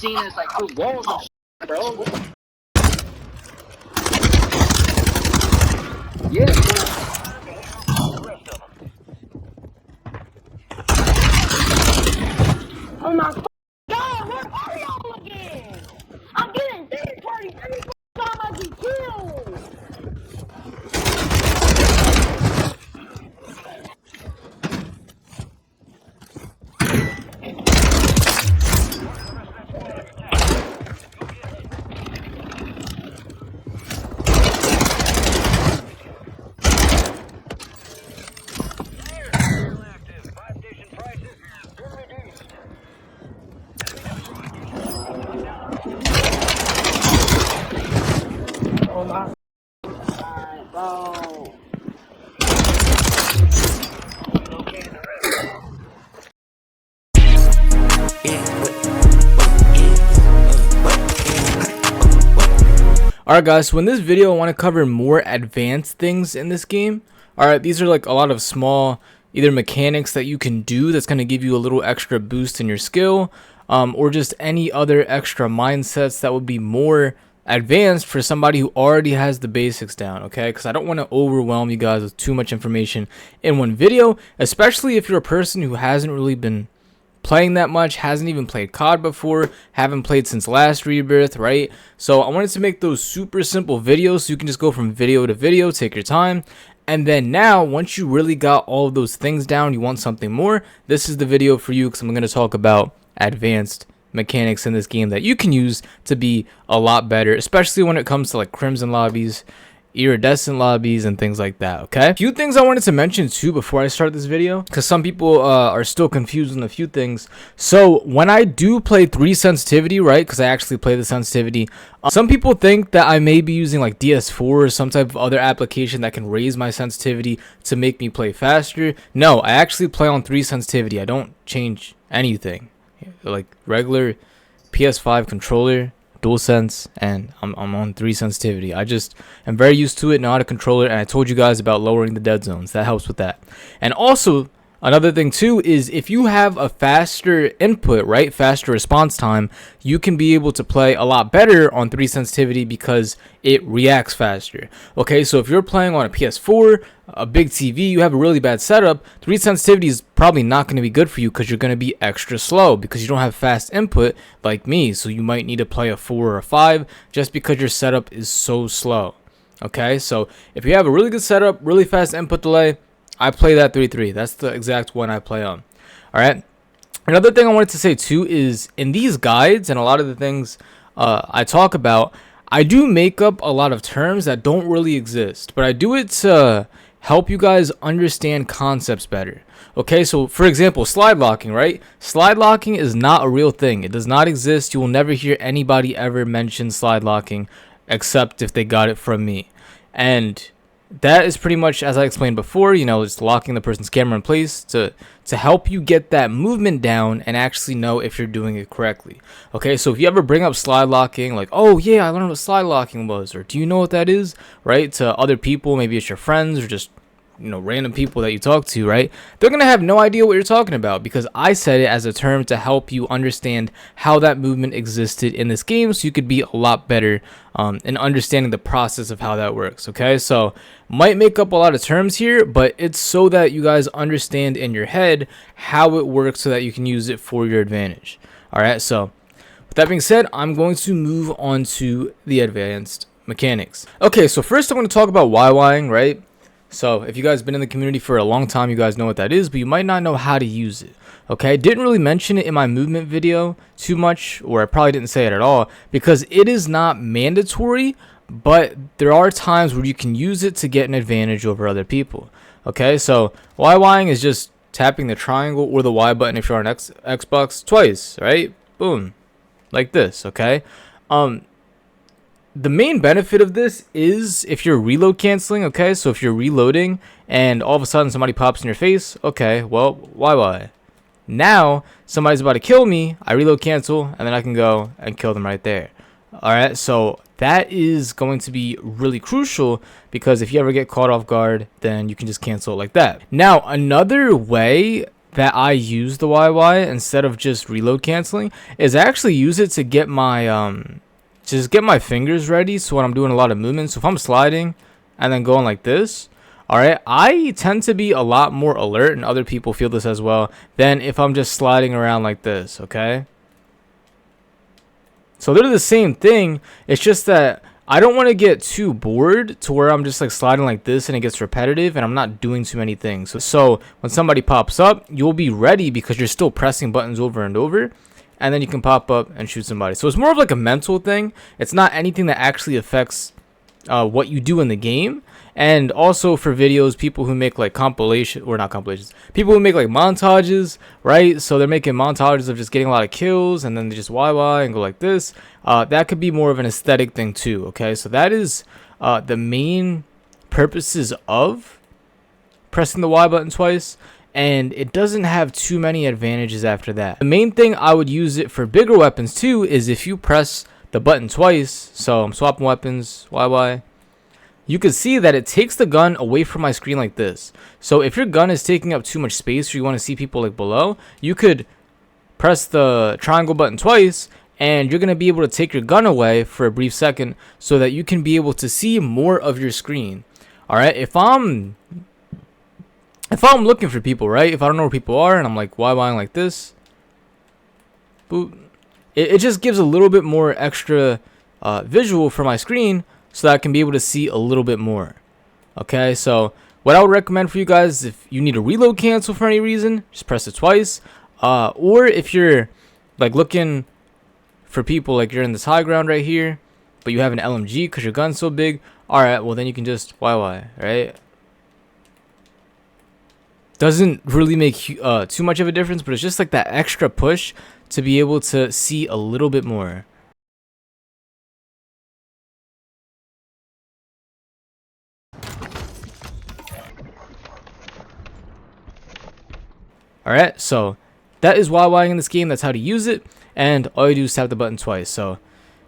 seen this like through walls and shit, bro. What the yeah, Oh my God, where are y'all again? I'm getting third party every time I get killed. Oh my God, bro. Alright guys, so in this video I want to cover more advanced things in this game. Alright, these are like a lot of small either mechanics that you can do that's going to give you a little extra boost in your skill, or just any other extra mindsets that would be more advanced for somebody who already has the basics down, okay? Because I don't want to overwhelm you guys with too much information in one video, especially if you're a person who hasn't really been playing that much, hasn't even played COD before, haven't played since last Rebirth, right? So I wanted to make those super simple videos so you can just go from video to video, take your time, and then now once you really got all of those things down, you want something more, this is the video for you, because I'm going to talk about advanced mechanics in this game that you can use to be a lot better, especially when it comes to like crimson lobbies, iridescent lobbies, and things like that. Okay, a few things I wanted to mention too before I start this video, because some people are still confused on a few things. So when I do play 3 sensitivity, right, because I actually play the sensitivity, some people think that I may be using like DS4 or some type of other application that can raise my sensitivity to make me play faster. No, I actually play on 3 sensitivity. I don't change anything, like regular PS5 controller, DualSense, and I'm on 3 sensitivity. I just am very used to it, know how to control it, and I told you guys about lowering the dead zones. That helps with that. And also another thing too is if you have a faster input, right, faster response time, you can be able to play a lot better on 3 sensitivity because it reacts faster. Okay, so if you're playing on a PS4, a big TV, you have a really bad setup, 3 sensitivity is probably not going to be good for you because you're going to be extra slow because you don't have fast input like me. So you might need to play a 4 or a 5 just because your setup is so slow. Okay, so if you have a really good setup, really fast input delay, I play that 3-3. That's the exact one I play on. All right. Another thing I wanted to say too is in these guides and a lot of the things I talk about, I do make up a lot of terms that don't really exist, but I do it to help you guys understand concepts better. Okay, so for example, slide locking, right? Slide locking is not a real thing. It does not exist. You will never hear anybody ever mention slide locking except if they got it from me. And that is pretty much, as I explained before, you know, it's locking the person's camera in place to help you get that movement down and actually know if you're doing it correctly. Okay, so if you ever bring up slide locking, like, oh yeah, I learned what slide locking was, or do you know what that is, right, to other people, maybe it's your friends or just, you know, random people that you talk to, right, they're gonna have no idea what you're talking about because I said it as a term to help you understand how that movement existed in this game so you could be a lot better in understanding the process of how that works. Okay, so might make up a lot of terms here, but it's so that you guys understand in your head how it works so that you can use it for your advantage. All right, so with that being said, I'm going to move on to the advanced mechanics. Okay, so first I'm going to talk about YYing, right? So if you guys have been in the community for a long time, you guys know what that is, but you might not know how to use it. Okay, didn't really mention it in my movement video too much, or I probably didn't say it at all, because it is not mandatory, but there are times where you can use it to get an advantage over other people. Okay, so YYing is just tapping the triangle or the Y button if you're on Xbox twice, right? Boom, like this. Okay, the main benefit of this is if you're reload canceling. Okay, so if you're reloading and all of a sudden somebody pops in your face, okay, well, YY. Now somebody's about to kill me, I reload cancel, and then I can go and kill them right there. All right, so that is going to be really crucial because if you ever get caught off guard, then you can just cancel it like that. Now, another way that I use the YY instead of just reload canceling is I actually use it to get my just get my fingers ready. So when I'm doing a lot of movement, so if I'm sliding and then going like this, all right, I tend to be a lot more alert, and other people feel this as well, than if I'm just sliding around like this. Okay, so they're the same thing. It's just that I don't want to get too bored to where I'm just like sliding like this and it gets repetitive and I'm not doing too many things. So when somebody pops up, you'll be ready because you're still pressing buttons over and over, and then you can pop up and shoot somebody. So it's more of like a mental thing. It's not anything that actually affects what you do in the game. And also for videos, people who make like people who make like montages, right? So they're making montages of just getting a lot of kills and then they just YY and go like this. That could be more of an aesthetic thing too. Okay, so that is the main purposes of pressing the Y button twice, and it doesn't have too many advantages after that. The main thing I would use it for bigger weapons too is if you press the button twice. So I'm swapping weapons, YY. You can see that it takes the gun away from my screen like this. So if your gun is taking up too much space or you want to see people like below, you could press the triangle button twice and you're going to be able to take your gun away for a brief second so that you can be able to see more of your screen. All right, if I'm looking for people, right, if I don't know where people are and I'm like YYing like this, boop, it just gives a little bit more extra visual for my screen, so that I can be able to see a little bit more. Okay, so what I would recommend for you guys, if you need to reload cancel for any reason, just press it twice. Or if you're like looking for people, like you're in this high ground right here, but you have an LMG because your gun's so big, all right, well then you can just YY, right? Doesn't really make too much of a difference, but it's just like that extra push to be able to see a little bit more. Alright, so that is YYing in this game. That's how to use it, and all you do is tap the button twice. So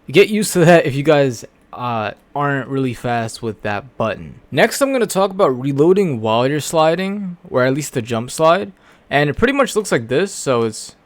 get used to that if you guys aren't really fast with that button. Next, I'm going to talk about reloading while you're sliding, or at least the jump slide, and it pretty much looks like this. So it's,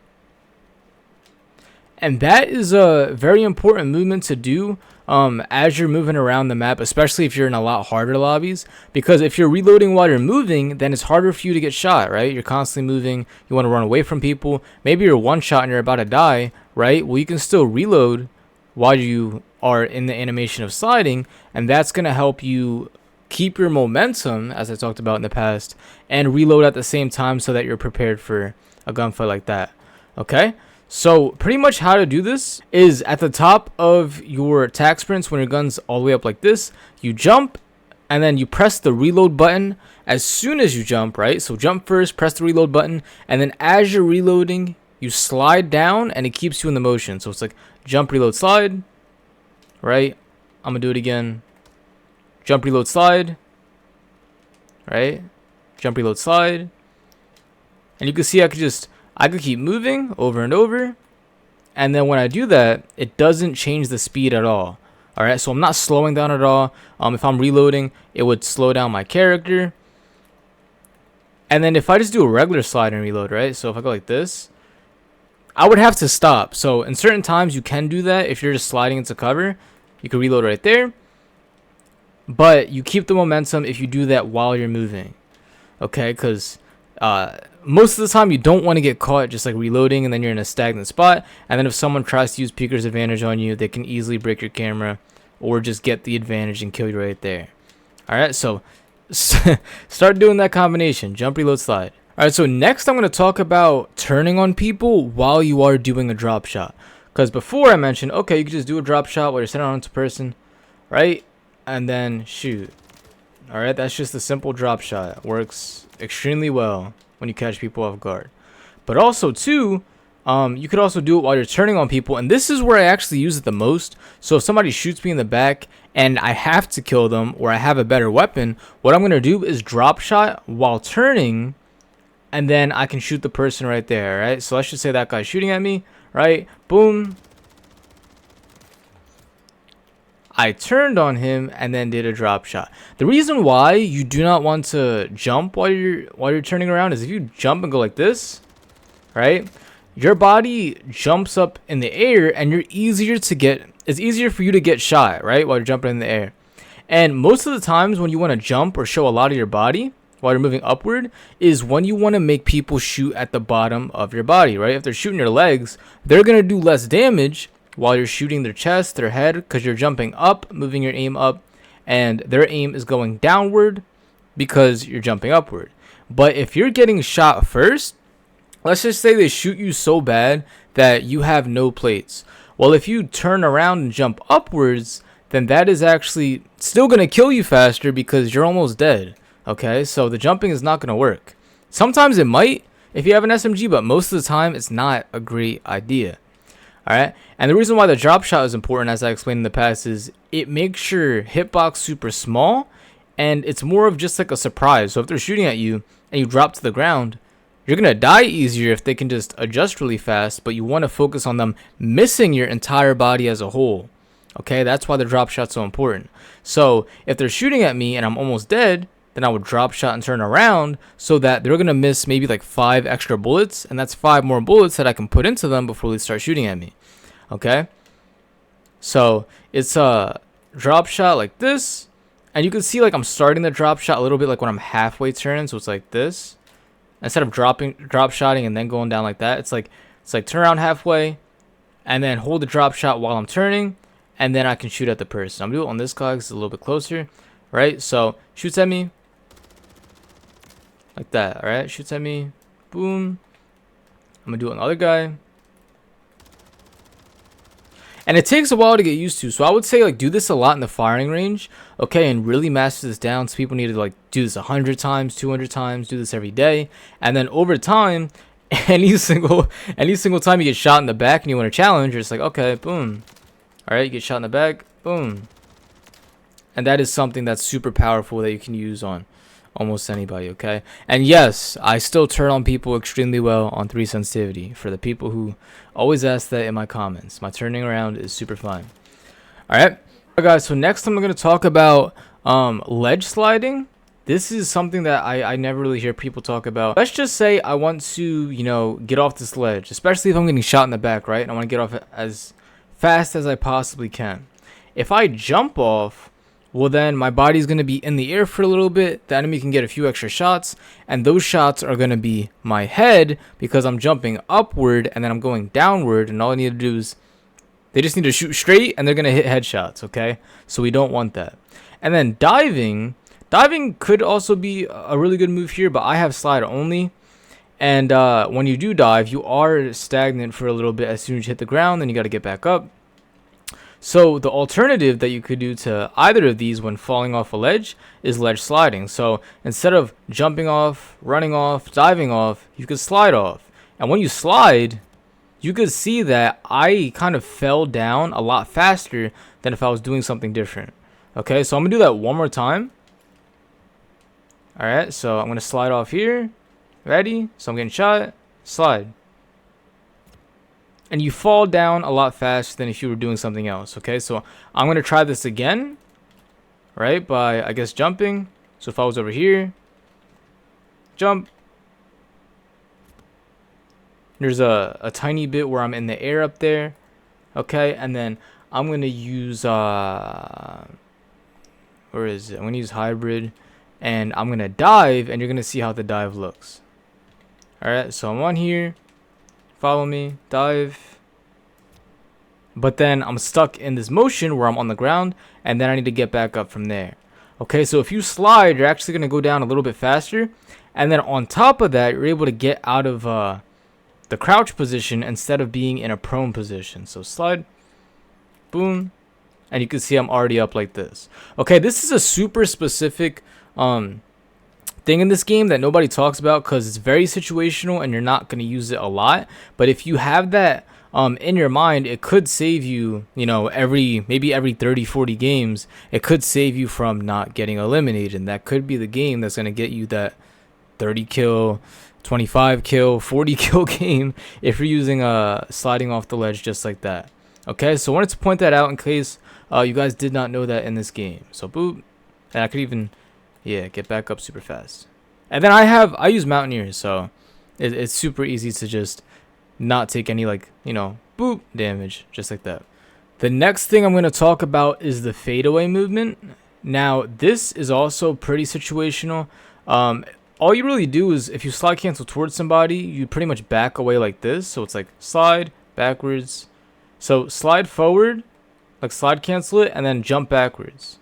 and that is a very important movement to do as you're moving around the map, especially if you're in a lot harder lobbies, because if you're reloading while you're moving, then it's harder for you to get shot, right? You're constantly moving, you want to run away from people, maybe you're one shot and you're about to die, right? Well, you can still reload while you are in the animation of sliding, and that's going to help you keep your momentum, as I talked about in the past, and reload at the same time so that you're prepared for a gunfight like that. Okay, so pretty much how to do this is at the top of your attack sprints, when your gun's all the way up like this, you jump and then you press the reload button as soon as you jump, right? So jump first, press the reload button, and then as you're reloading, you slide down and it keeps you in the motion. So it's like jump, reload, slide, right? I'm gonna do it again. Jump, reload, slide, right? Jump, reload, slide. And you can see I could keep moving over and over, and then when I do that, it doesn't change the speed at all. All right, so I'm not slowing down at all. If I'm reloading, it would slow down my character. And then if I just do a regular slide and reload, right? So if I go like this, I would have to stop. So in certain times you can do that. If you're just sliding into cover, you can reload right there. But you keep the momentum if you do that while you're moving. Okay, because most of the time you don't want to get caught just like reloading and then you're in a stagnant spot, and then if someone tries to use peeker's advantage on you, they can easily break your camera or just get the advantage and kill you right there. All right, so start doing that combination, jump, reload, slide. All right, so next I'm going to talk about turning on people while you are doing a drop shot, because before I mentioned, okay, you can just do a drop shot while you're sitting on a person, right, and then shoot. All right, that's just a simple drop shot. It works extremely well when you catch people off guard. But also too, you could also do it while you're turning on people, and this is where I actually use it the most. So if somebody shoots me in the back and I have to kill them, or I have a better weapon, what I'm gonna do is drop shot while turning, and then I can shoot the person right there, right? So let's just say that guy's shooting at me, right? Boom. I turned on him and then did a drop shot. The reason why you do not want to jump while you're turning around is if you jump and go like this, right? Your body jumps up in the air and it's easier for you to get shot, right? While you're jumping in the air. And most of the times when you want to jump or show a lot of your body while you're moving upward is when you want to make people shoot at the bottom of your body, right? If they're shooting your legs, they're going to do less damage while you're shooting their chest, their head, because you're jumping up, moving your aim up, and their aim is going downward because you're jumping upward. But if you're getting shot first, let's just say they shoot you so bad that you have no plates. Well, if you turn around and jump upwards, then that is actually still going to kill you faster because you're almost dead. Okay, so the jumping is not going to work. Sometimes it might if you have an SMG, but most of the time it's not a great idea. Alright, and the reason why the drop shot is important, as I explained in the past, is it makes your hitbox super small and it's more of just like a surprise. So if they're shooting at you and you drop to the ground, you're going to die easier if they can just adjust really fast, but you want to focus on them missing your entire body as a whole. Okay, that's why the drop shot's so important. So if they're shooting at me and I'm almost dead, then I would drop shot and turn around so that they're going to miss maybe like 5 extra bullets, and that's 5 more bullets that I can put into them before they start shooting at me. Okay, so it's a drop shot like this, and you can see like I'm starting the drop shot a little bit like when I'm halfway turning, so it's like this. Instead of drop shotting and then going down like that, it's like turn around halfway and then hold the drop shot while I'm turning, and then I can shoot at the person. I'm gonna do it on this guy because it's a little bit closer, right? So shoots at me like that. All right, shoots at me, boom. I'm gonna do it on the other guy. And it takes a while to get used to. So I would say like do this a lot in the firing range, okay, and really master this down. So people need to like do this 100 times, 200 times, do this every day. And then over time, any single time you get shot in the back and you want to challenge, you're just like, okay, boom. All right, you get shot in the back, boom. And that is something that's super powerful that you can use on almost anybody, okay? And yes, I still turn on people extremely well on 3 sensitivity. For the people who always ask that in my comments, my turning around is super fine. Alright guys, so next I'm going to talk about ledge sliding. This is something that I never really hear people talk about. Let's just say I want to, you know, get off this ledge, especially if I'm getting shot in the back, right? And I want to get off it as fast as I possibly can. If I jump off, well then my body's going to be in the air for a little bit. The enemy can get a few extra shots, and those shots are going to be my head because I'm jumping upward and then I'm going downward, and all I need to do is they just need to shoot straight and they're going to hit headshots, okay? So we don't want that. And then diving could also be a really good move here, but I have slide only. And when you do dive, you are stagnant for a little bit. As soon as you hit the ground, then you got to get back up. So the alternative that you could do to either of these when falling off a ledge is ledge sliding. So instead of jumping off, running off, diving off, you could slide off. And when you slide, you could see that I kind of fell down a lot faster than if I was doing something different. Okay, so I'm going to do that one more time. Alright, so I'm going to slide off here. Ready? So I'm getting shot. Slide. And you fall down a lot faster than if you were doing something else. Okay, so I'm going to try this again, right, by I guess jumping. So if I was over here, jump, there's a tiny bit where I'm in the air up there. Okay, and then I'm going to use where is it? I'm going to use hybrid, and I'm going to dive, and you're going to see how the dive looks. Alright, so I'm on here. Follow me, dive. But then I'm stuck in this motion where I'm on the ground, and then I need to get back up from there. Okay, so if you slide, you're actually going to go down a little bit faster. And then on top of that, you're able to get out of the crouch position instead of being in a prone position. So slide, boom, and you can see I'm already up like this. Okay, this is a super specific thing in this game that nobody talks about because it's very situational and you're not going to use it a lot. But if you have that in your mind, it could save you, you know, maybe every 30-40 games, it could save you from not getting eliminated. And that could be the game that's going to get you that 30 kill, 25 kill, 40 kill game if you're using sliding off the ledge just like that. Okay, so I wanted to point that out in case you guys did not know that in this game. So boop, and I could even, yeah, get back up super fast. And then I use Mountaineer, so it's super easy to just not take any, like, you know, boop damage, just like that. The next thing I'm going to talk about is the fadeaway movement. Now, this is also pretty situational. All you really do is if you slide cancel towards somebody, you pretty much back away like this. So it's like slide backwards. So slide forward, like slide cancel it, and then jump backwards.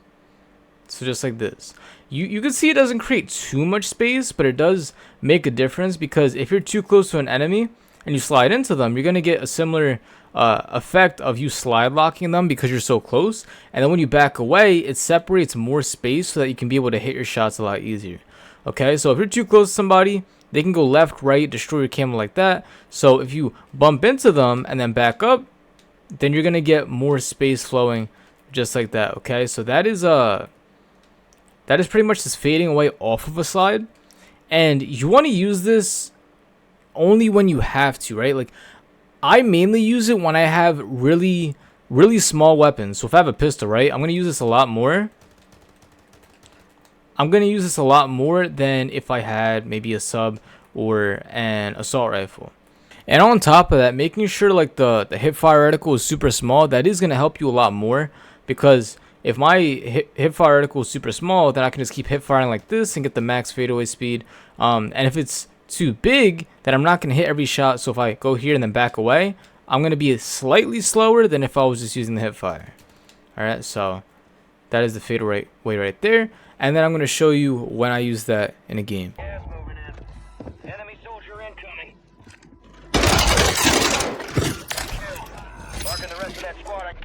So just like this. You can see it doesn't create too much space, but it does make a difference, because if you're too close to an enemy and you slide into them, you're going to get a similar effect of you slide locking them because you're so close. And then when you back away, it separates more space so that you can be able to hit your shots a lot easier. Okay, so if you're too close to somebody, they can go left, right, destroy your camo like that. So if you bump into them and then back up, then you're going to get more space flowing just like that. Okay, so that is pretty much just fading away off of a slide. And you want to use this only when you have to, right? Like, I mainly use it when I have really, really small weapons. So if I have a pistol, right, I'm going to use this a lot more. I'm going to use this a lot more than if I had maybe a sub or an assault rifle. And on top of that, making sure like the hip fire reticle is super small, that is going to help you a lot more, because if my hip fire reticle is super small, then I can just keep hip firing like this and get the max fadeaway speed. And if it's too big, then I'm not going to hit every shot. So if I go here and then back away, I'm going to be slightly slower than if I was just using the hip fire. Alright, so that is the fadeaway right there. And then I'm going to show you when I use that in a game. Gas moving in. Enemy soldier incoming. Marking the rest of that squad.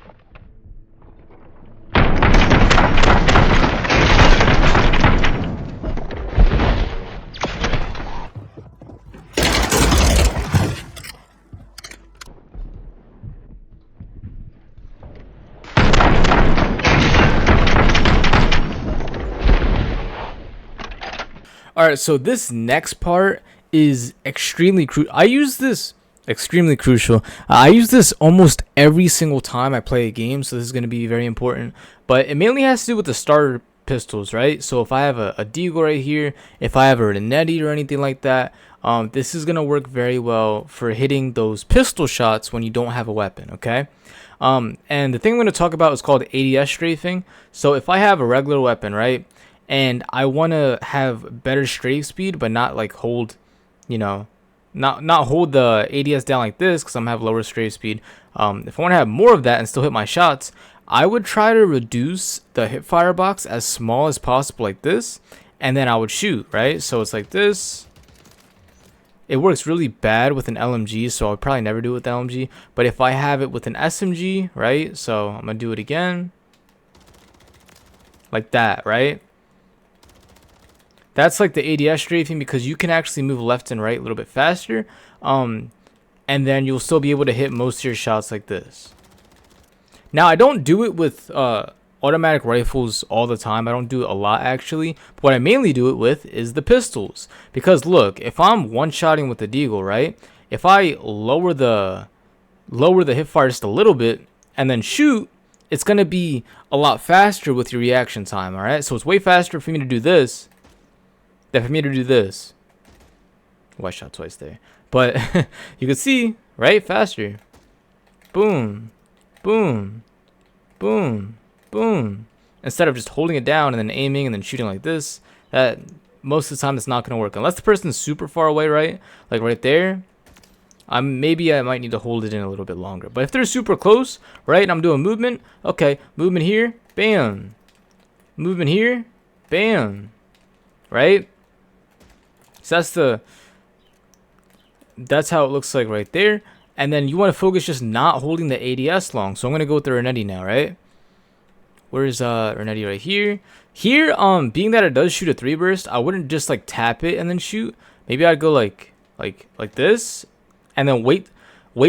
Alright, so this next part is extremely crucial. I use this almost every single time I play a game, so this is going to be very important. But it mainly has to do with the starter pistols, right? So if I have a deagle right here, if I have a Renetti or anything like that, this is going to work very well for hitting those pistol shots when you don't have a weapon, okay? And the thing I'm going to talk about is called ADS strafing. So if I have a regular weapon, right, and I want to have better strafe speed, but not like hold, you know, not hold the ADS down like this, because I'm gonna have lower strafe speed. If I want to have more of that and still hit my shots, I would try to reduce the hip fire box as small as possible like this, and then I would shoot, right? So it's like this. It works really bad with an LMG, so I would probably never do it with the LMG. But if I have it with an SMG, right? So I'm gonna do it again, like that, right? That's like the ADS strafing, because you can actually move left and right a little bit faster, and then you'll still be able to hit most of your shots like this. Now, I don't do it with automatic rifles all the time. I don't do it a lot, actually. But what I mainly do it with is the pistols, because look, if I'm one-shotting with the deagle, right, if I lower the hip fire just a little bit and then shoot, it's going to be a lot faster with your reaction time. All right, so it's way faster for me to do this than for me to do this. Oh, I shot twice there. But you can see, right? Faster. Boom. Boom. Boom. Boom. Instead of just holding it down and then aiming and then shooting like this, that most of the time it's not going to work. Unless the person's super far away, right? Like right there. Maybe I might need to hold it in a little bit longer. But if they're super close, right, and I'm doing movement, okay, movement here, bam. Movement here, bam. Right? So that's how it looks like right there. And then you want to focus just not holding the ADS long. So I'm gonna go with the Renetti now, right? Where's Renetti right here? Here, being that it does shoot a 3 burst, I wouldn't just like tap it and then shoot. Maybe I'd go like this, and then wait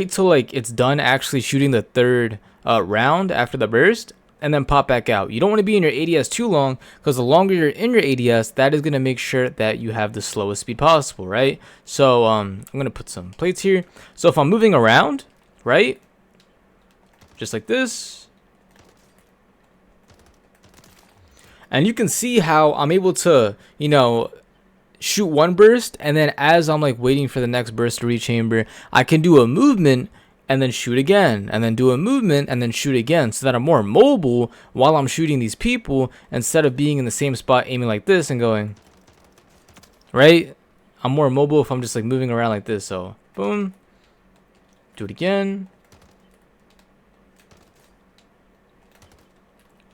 till like it's done actually shooting the 3rd round after the burst, and then pop back out. You don't want to be in your ADS too long, because the longer you're in your ADS, that is going to make sure that you have the slowest speed possible, right? So I'm going to put some plates here. So if I'm moving around, right, just like this. And you can see how I'm able to, you know, shoot one burst, and then as I'm like waiting for the next burst to rechamber, I can do a movement and then shoot again, and then do a movement and then shoot again, so that I'm more mobile while I'm shooting these people instead of being in the same spot aiming like this and going, right? I'm more mobile if I'm just like moving around like this. So boom, do it again.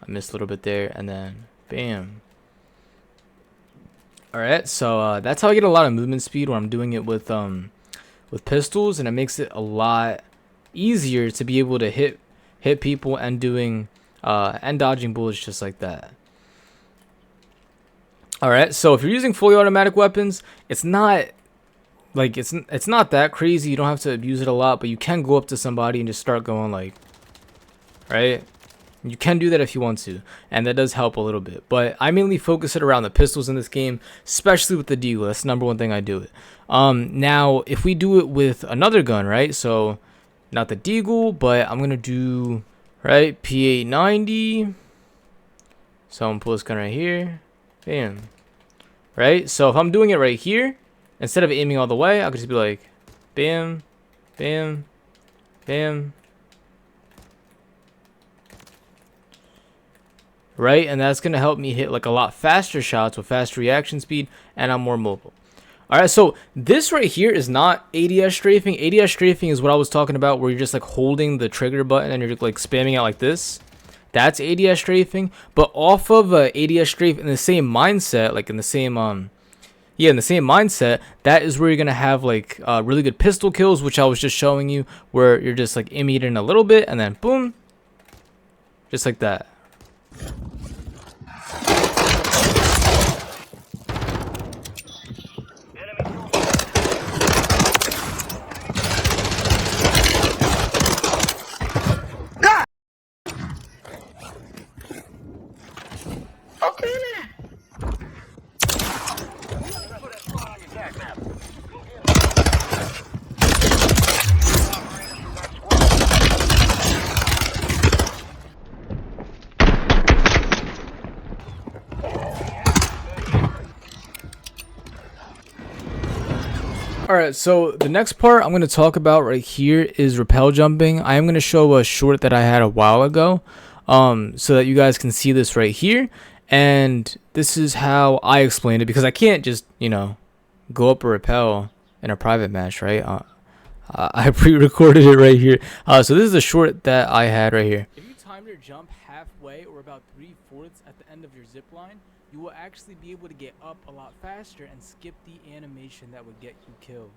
I missed a little bit there, and then bam. Alright, so that's how I get a lot of movement speed when I'm doing it with pistols, and it makes it a lot easier to be able to hit people and doing and dodging bullets just like that. Alright, so if you're using fully automatic weapons, it's not like it's not that crazy. You don't have to abuse it a lot, but you can go up to somebody and just start going like, right? You can do that if you want to, and that does help a little bit. But I mainly focus it around the pistols in this game, especially with the deagle. That's the number one thing I do it. Now, if we do it with another gun, right? So, not the deagle, but I'm gonna do right P890. So I'm gonna pull this gun right here, bam. Right. So if I'm doing it right here, instead of aiming all the way, I could just be like, bam, bam, bam. Right, and that's gonna help me hit like a lot faster shots with faster reaction speed, and I'm more mobile. All right, so this right here is not ADS strafing. ADS strafing is what I was talking about, where you're just like holding the trigger button and you're like spamming out like this. That's ADS strafing. But off of ADS strafe in the same mindset, like in the same in the same mindset, that is where you're gonna have like really good pistol kills, which I was just showing you, where you're just like imitating a little bit and then boom, just like that. Alright, so the next part I'm going to talk about right here is rappel jumping. I am going to show a short that I had a while ago, so that you guys can see this right here. And this is how I explained it, because I can't just, you know, go up a rappel in a private match, right? I pre-recorded it right here. So this is a short that I had right here. If you time your jump halfway or about 3/4 at the end of your zip line, you will actually be able to get up a lot faster and skip the animation that would get you killed.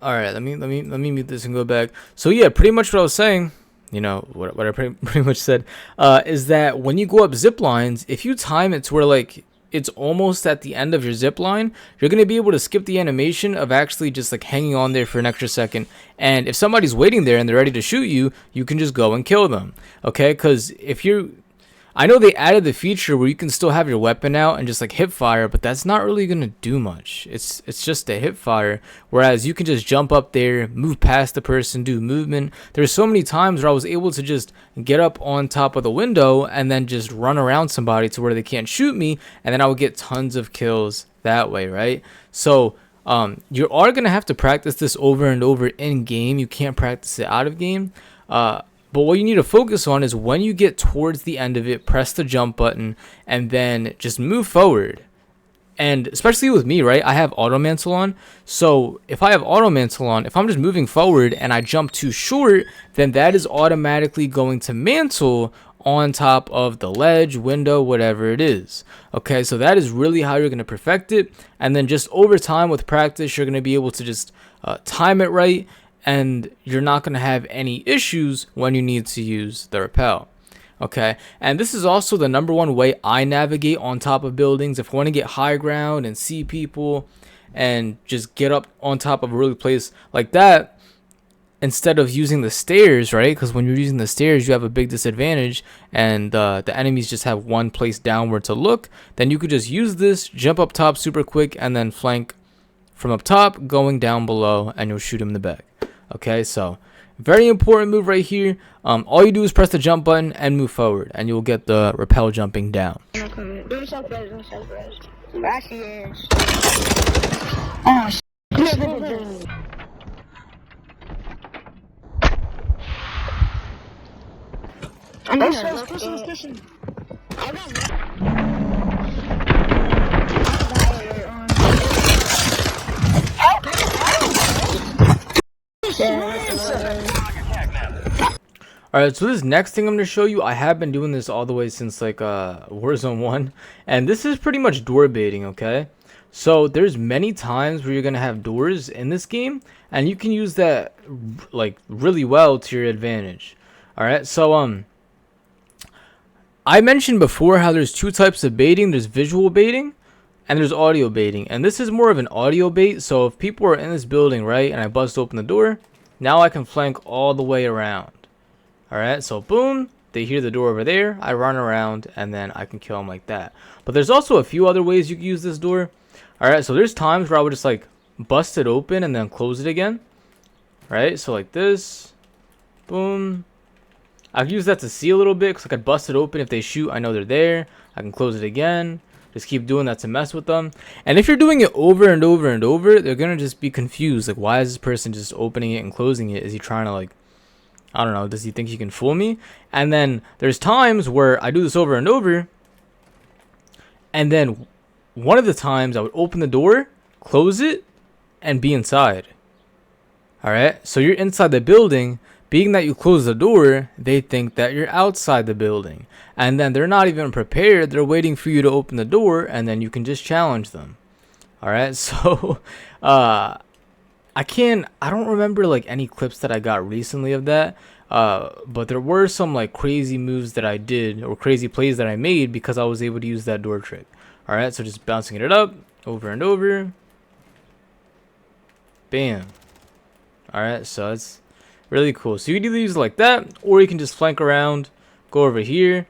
All right, let me mute this and go back. So yeah, pretty much what I was saying, you know, what I pretty much said, is that when you go up zip lines, if you time it to where like it's almost at the end of your zip line, you're going to be able to skip the animation of actually just like hanging on there for an extra second. And if somebody's waiting there and they're ready to shoot you, you can just go and kill them. Okay, because if you're, I know they added the feature where you can still have your weapon out and just like hip fire, but that's not really going to do much. It's just a hip fire, whereas you can just jump up there, move past the person, do movement. There's so many times where I was able to just get up on top of the window and then just run around somebody to where they can't shoot me, and then I would get tons of kills that way, right? So you are going to have to practice this over and over in game. You can't practice it out of game. But what you need to focus on is when you get towards the end of it, press the jump button and then just move forward. And especially with me, right, I have auto mantle on. So if I have auto mantle on, if I'm just moving forward and I jump too short, then that is automatically going to mantle on top of the ledge, window, whatever it is. Okay, so that is really how you're going to perfect it. And then just over time with practice, you're going to be able to just time it right, and you're not going to have any issues when you need to use the rappel. Okay, and this is also the #1 way I navigate on top of buildings. If I want to get high ground and see people and just get up on top of a really place like that, instead of using the stairs, right? Because when you're using the stairs, you have a big disadvantage, and the enemies just have one place downward to look. Then you could just use this, jump up top super quick, and then flank from up top, going down below, and you'll shoot him in the back. Okay, so very important move right here. All you do is press the jump button and move forward, and you'll get the rappel jumping down. Do yourself res, do yourself res. Where she is. Oh, shit. I'm gonna listen. I Alright, so this next thing I'm going to show you, I have been doing this all the way since like Warzone 1, and this is pretty much door baiting, okay? So there's many times where you're going to have doors in this game, and you can use that like really well to your advantage. Alright, so I mentioned before how there's two types of baiting. There's visual baiting and there's audio baiting, and this is more of an audio bait. So if people are in this building, right, and I bust open the door, now I can flank all the way around. Alright, so boom, they hear the door over there, I run around, and then I can kill them like that. But there's also a few other ways you can use this door. Alright, so there's times where I would just like bust it open and then close it again. Right, so like this, boom. I've used that to see a little bit, because I could bust it open. If they shoot, I know they're there. I can close it again. Just keep doing that to mess with them. And if you're doing it over and over and over, they're going to just be confused. Like, why is this person just opening it and closing it? Is he trying to, like, I don't know, does he think he can fool me? And then there's times where I do this over and over. And then one of the times I would open the door, close it, and be inside. Alright, so you're inside the building. Being that you close the door, they think that you're outside the building. And then they're not even prepared. They're waiting for you to open the door, and then you can just challenge them. Alright, so I don't remember like any clips that I got recently of that. But there were some like crazy moves that I did, or crazy plays that I made, because I was able to use that door trick. Alright, so just bouncing it up over and over. Bam. Alright, so it's really cool. So you can either use it like that, or you can just flank around, go over here,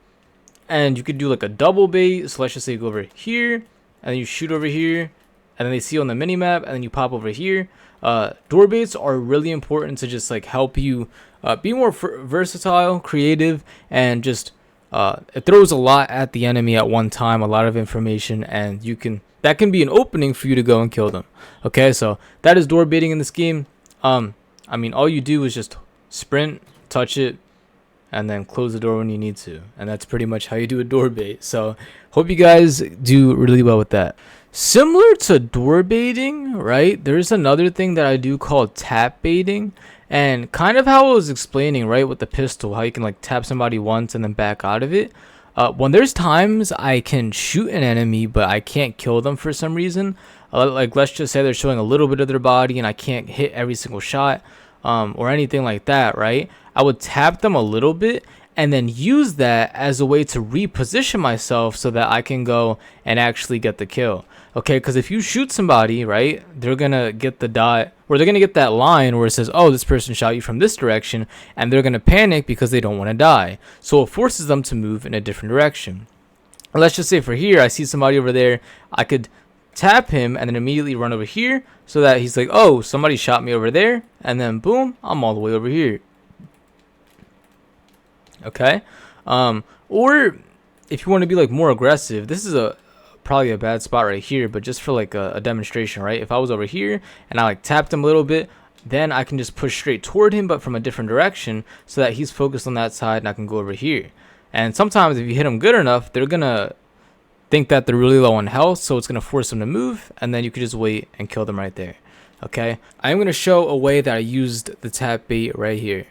and you could do like a double bait. So let's just say you go over here, and then you shoot over here, and then they see you on the mini map, and then you pop over here. Door baits are really important to just like help you be more versatile, creative, and just it throws a lot at the enemy at one time, a lot of information, and that can be an opening for you to go and kill them. Okay, so that is door baiting in this game. I mean, all you do is just sprint, touch it, and then close the door when you need to. And that's pretty much how you do a door bait. So hope you guys do really well with that. Similar to door baiting, right, there's another thing that I do called tap baiting. And kind of how I was explaining, right, with the pistol, how you can like tap somebody once and then back out of it. When there's times I can shoot an enemy, but I can't kill them for some reason. Like, let's just say they're showing a little bit of their body and I can't hit every single shot, or anything like that, right? I would tap them a little bit and then use that as a way to reposition myself so that I can go and actually get the kill. Okay, because if you shoot somebody, right, they're gonna get the dot, or they're gonna get that line where it says, oh, this person shot you from this direction, and they're gonna panic because they don't want to die. So it forces them to move in a different direction. Let's just say for here, I see somebody over there, I could tap him and then immediately run over here so that he's like, oh, somebody shot me over there, and then boom, I'm all the way over here. Okay, or if you want to be like more aggressive, this is probably a bad spot right here, but just for like a demonstration, right? If I was over here and I like tapped him a little bit, then I can just push straight toward him, but from a different direction, so that he's focused on that side and I can go over here. And sometimes if you hit them good enough, they're gonna think that they're really low on health, so it's gonna force them to move, and then you can just wait and kill them right there. Okay, I am gonna show a way that I used the tap bait right here.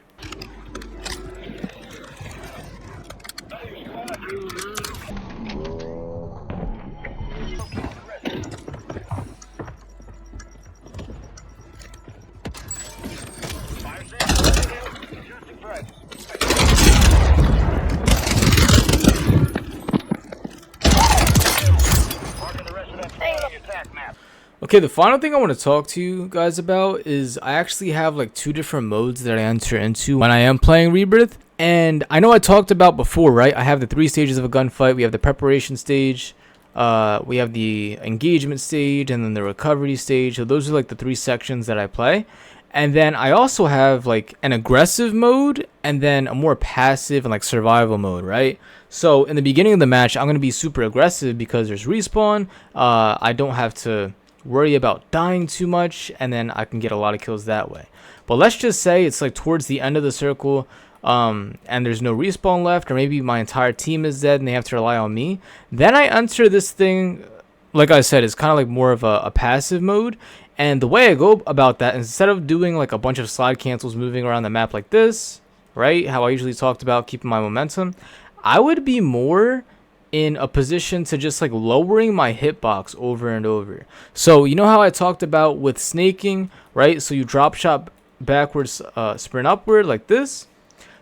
Okay, the final thing I want to talk to you guys about is I actually have like 2 different modes that I enter into when I am playing Rebirth. And I know I talked about before, right? I have the 3 stages of a gunfight. We have the preparation stage, we have the engagement stage, and then the recovery stage. So those are like the 3 sections that I play. And then I also have like an aggressive mode and then a more passive and like survival mode, right? So in the beginning of the match, I'm going to be super aggressive because there's respawn. I don't have to worry about dying too much, and then I can get a lot of kills that way. But let's just say it's like towards the end of the circle, and there's no respawn left, or maybe my entire team is dead and they have to rely on me. Then I enter this thing, like I said, it's kind of like more of a passive mode. And the way I go about that, instead of doing like a bunch of slide cancels moving around the map like this, right, how I usually talked about keeping my momentum, I would be more in a position to just like lowering my hitbox over and over. So you know how I talked about with snaking, right? So you drop shot backwards, sprint upward like this.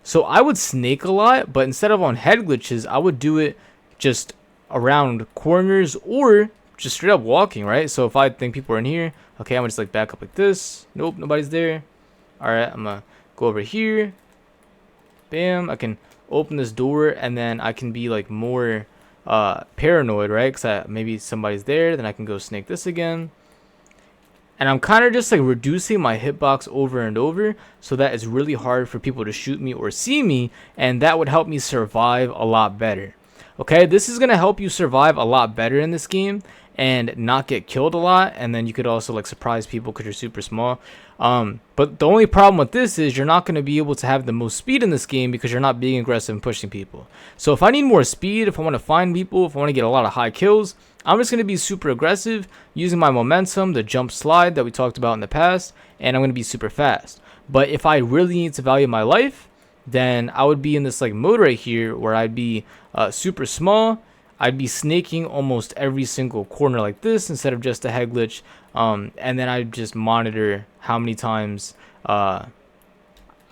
So I would snake a lot, but instead of on head glitches, I would do it just around corners or just straight up walking, right? So if I think people are in here, okay, I'm gonna just like back up like this. Nope, nobody's there. All right, I'm gonna go over here. Bam, I can open this door, and then I can be like more paranoid, right? Because maybe somebody's there, then I can go snake this again. And I'm kind of just like reducing my hitbox over and over so that it's really hard for people to shoot me or see me, and that would help me survive a lot better. Okay, this is going to help you survive a lot better in this game and not get killed a lot, and then you could also like surprise people because you're super small. But the only problem with this is you're not going to be able to have the most speed in this game because you're not being aggressive and pushing people. So if I need more speed, if I want to find people, if I want to get a lot of high kills, I'm just going to be super aggressive using my momentum, the jump slide that we talked about in the past, and I'm going to be super fast. But if I really need to value my life, then I would be in this like mode right here where I'd be super small. I'd be snaking almost every single corner like this instead of just a head glitch, and then I'd just monitor how many times I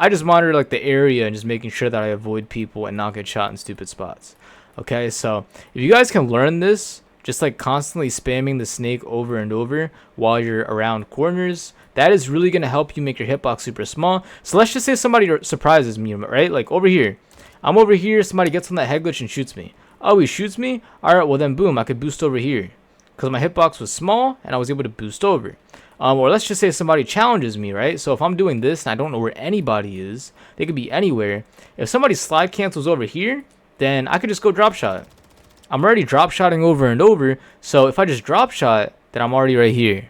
just monitor like the area and just making sure that I avoid people and not get shot in stupid spots. Okay, so if you guys can learn this, just like constantly spamming the snake over and over while you're around corners, that is really going to help you make your hitbox super small. So let's just say somebody surprises me, right? Like over here, I'm over here, somebody gets on that head glitch and shoots me. Oh, he shoots me? Alright, well then boom, I could boost over here because my hitbox was small and I was able to boost over. Or let's just say somebody challenges me, right? So if I'm doing this and I don't know where anybody is, they could be anywhere. If somebody slide cancels over here, then I could just go drop shot. I'm already drop shotting over and over, so if I just drop shot, then I'm already right here.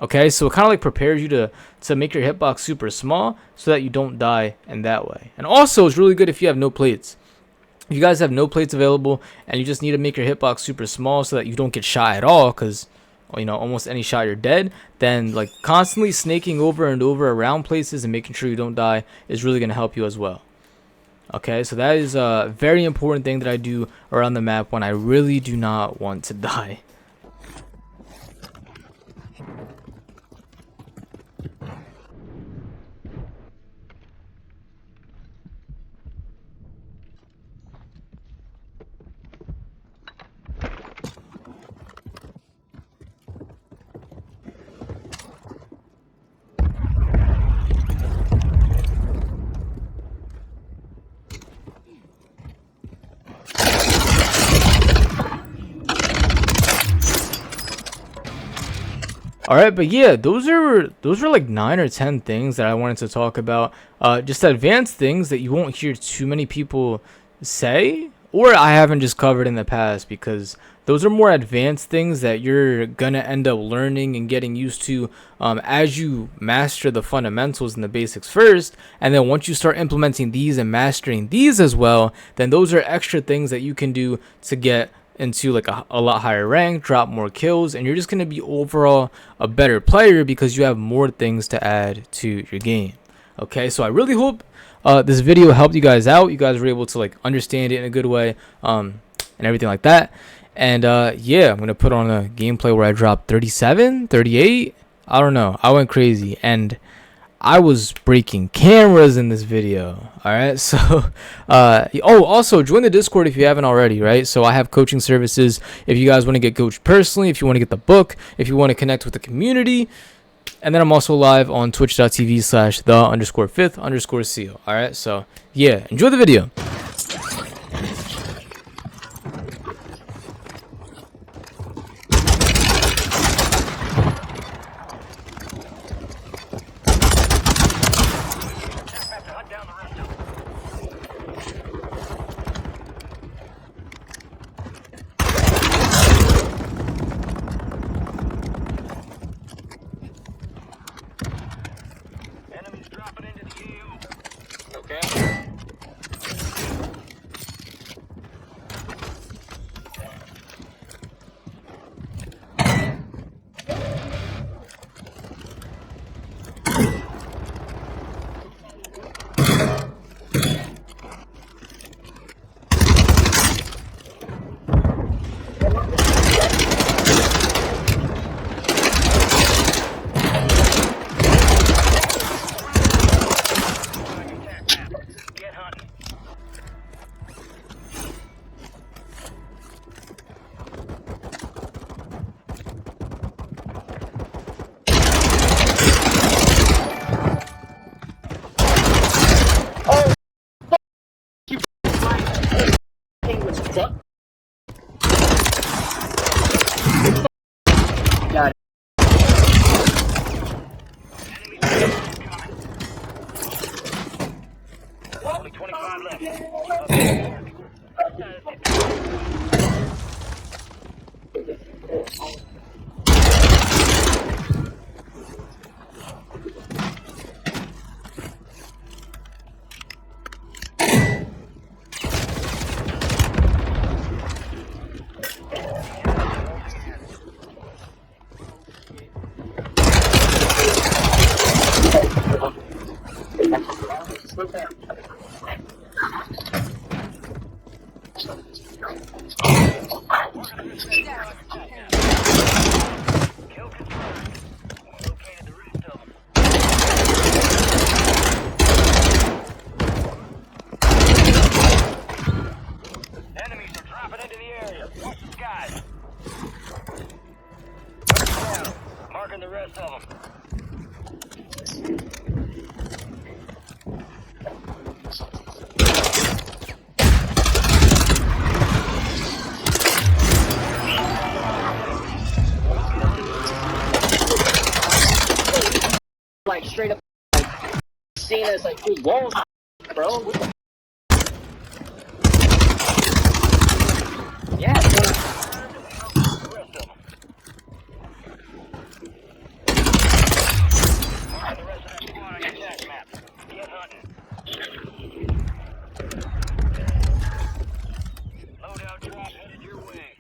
Okay, so it kind of like prepares you to make your hitbox super small so that you don't die in that way. And also, it's really good if you have no plates. If you guys have no plates available and you just need to make your hitbox super small so that you don't get shot at all, because you know almost any shot you're dead, then like constantly snaking over and over around places and making sure you don't die is really going to help you as well. Okay, so that is a very important thing that I do around the map when I really do not want to die. All right, but yeah, those are like 9 or 10 things that I wanted to talk about. Just advanced things that you won't hear too many people say, or I haven't just covered in the past, because those are more advanced things that you're gonna end up learning and getting used to as you master the fundamentals and the basics first, and then once you start implementing these and mastering these as well, then those are extra things that you can do to get into like a lot higher rank, drop more kills, and you're just going to be overall a better player because you have more things to add to your game. Okay, so I really hope this video helped you guys out. You guys were able to like understand it in a good way and everything like that. And yeah, I'm going to put on a gameplay where I dropped 37, 38, I don't know, I went crazy, and I was breaking cameras in this video. All right, so also join the Discord if you haven't already, right? So I have coaching services if you guys want to get coached personally, if you want to get the book, if you want to connect with the community. And then I'm also live on twitch.tv/the_5_CO. All right, so yeah, enjoy the video. Enemies dropping into the AO. Okay. Get hunting. Thing was fuck. God. Only 25 left. Kill confirmed. Located the rest of them. Enemies are dropping into the area. Watch the skies. Down. Marking the rest of them. Like straight up, like seen as like through walls, bro. What the? Yeah. The rest of them. Marking the rest of that squad on your attack map. Get hunting. Loadout drop headed your way.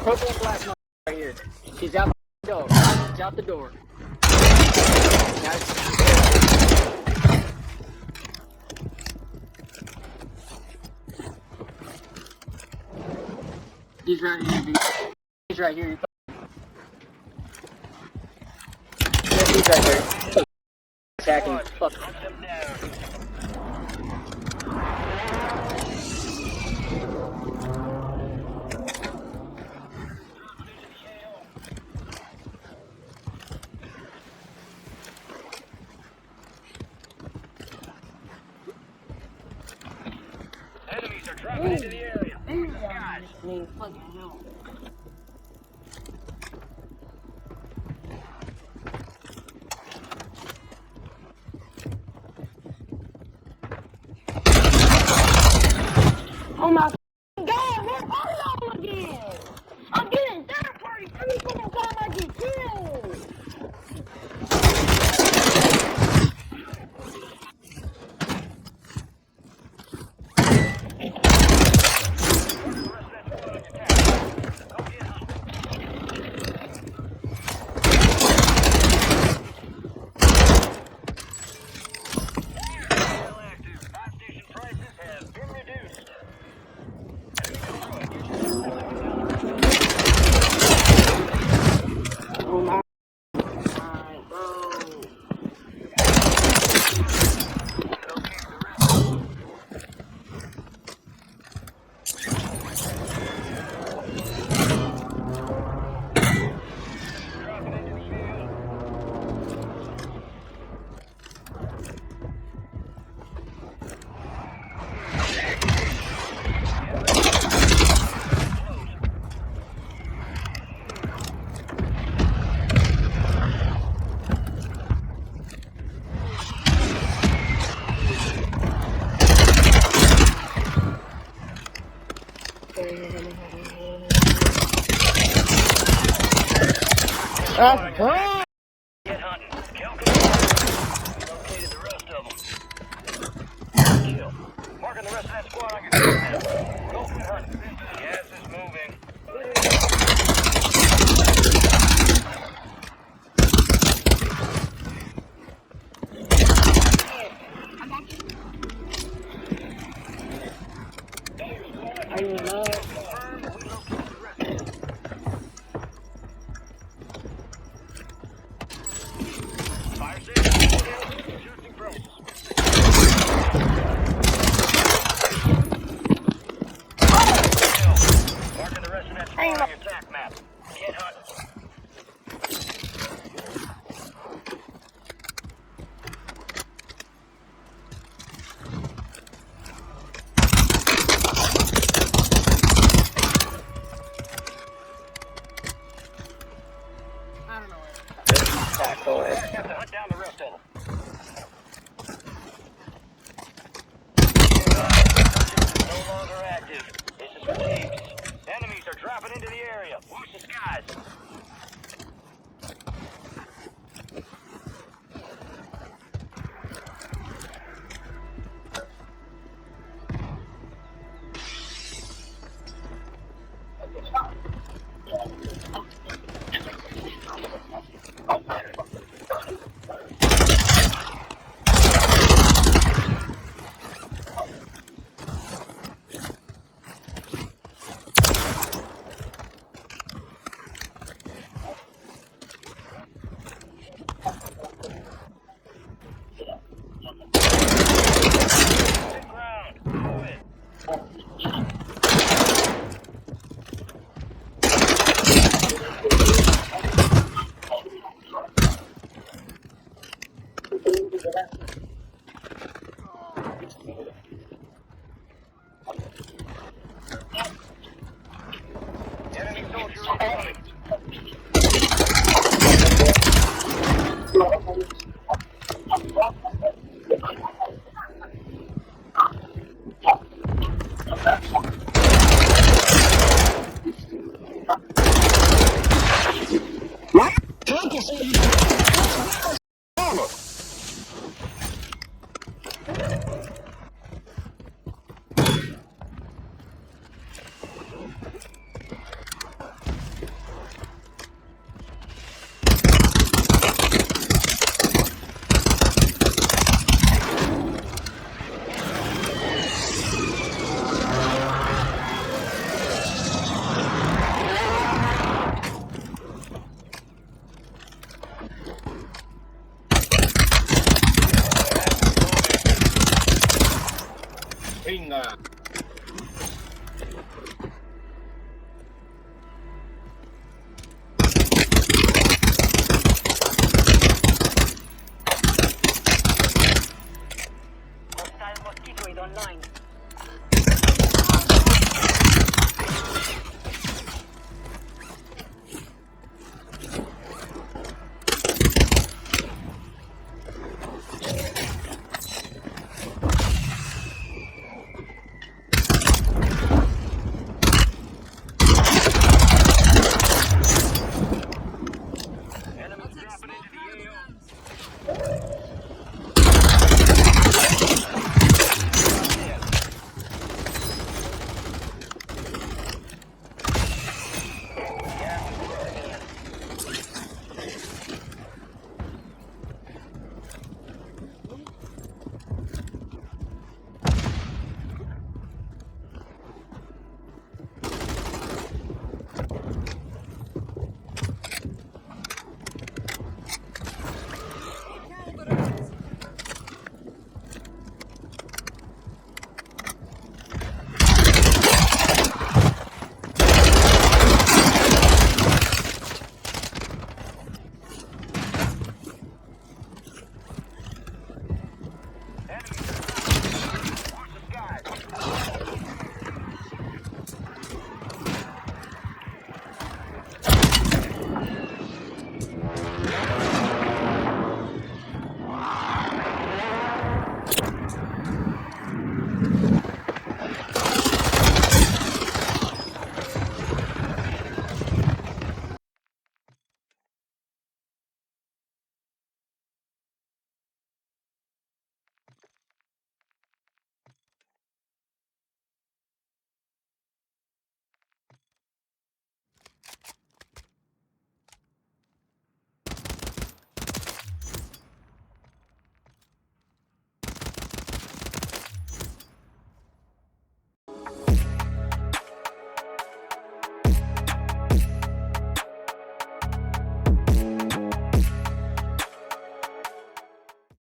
purple and black right here. She's out the door. She's out the door. He's right here, dude. He's right here. Yeah, he's right there. Attacking. Fuck. Enemies are dropping into the area. Guys, Fucking hell. Oh my God, where are y'all again? I'm getting third party every single time I get killed. Oh my God, bro. That's good. get hunting. Kill confirmed. Located the rest of them. Kill. Marking the rest of that squad on your map. Go for hunting. Gas is moving. I love Confirmed. We located the rest of them. Fire station. Adjusting premises. Marking the rest of that squad on your attack map. Get hunting. I don't know. Have to hunt down the rest of them. No longer active. This is for keeps. Enemies are dropping into the area. Watch the skies.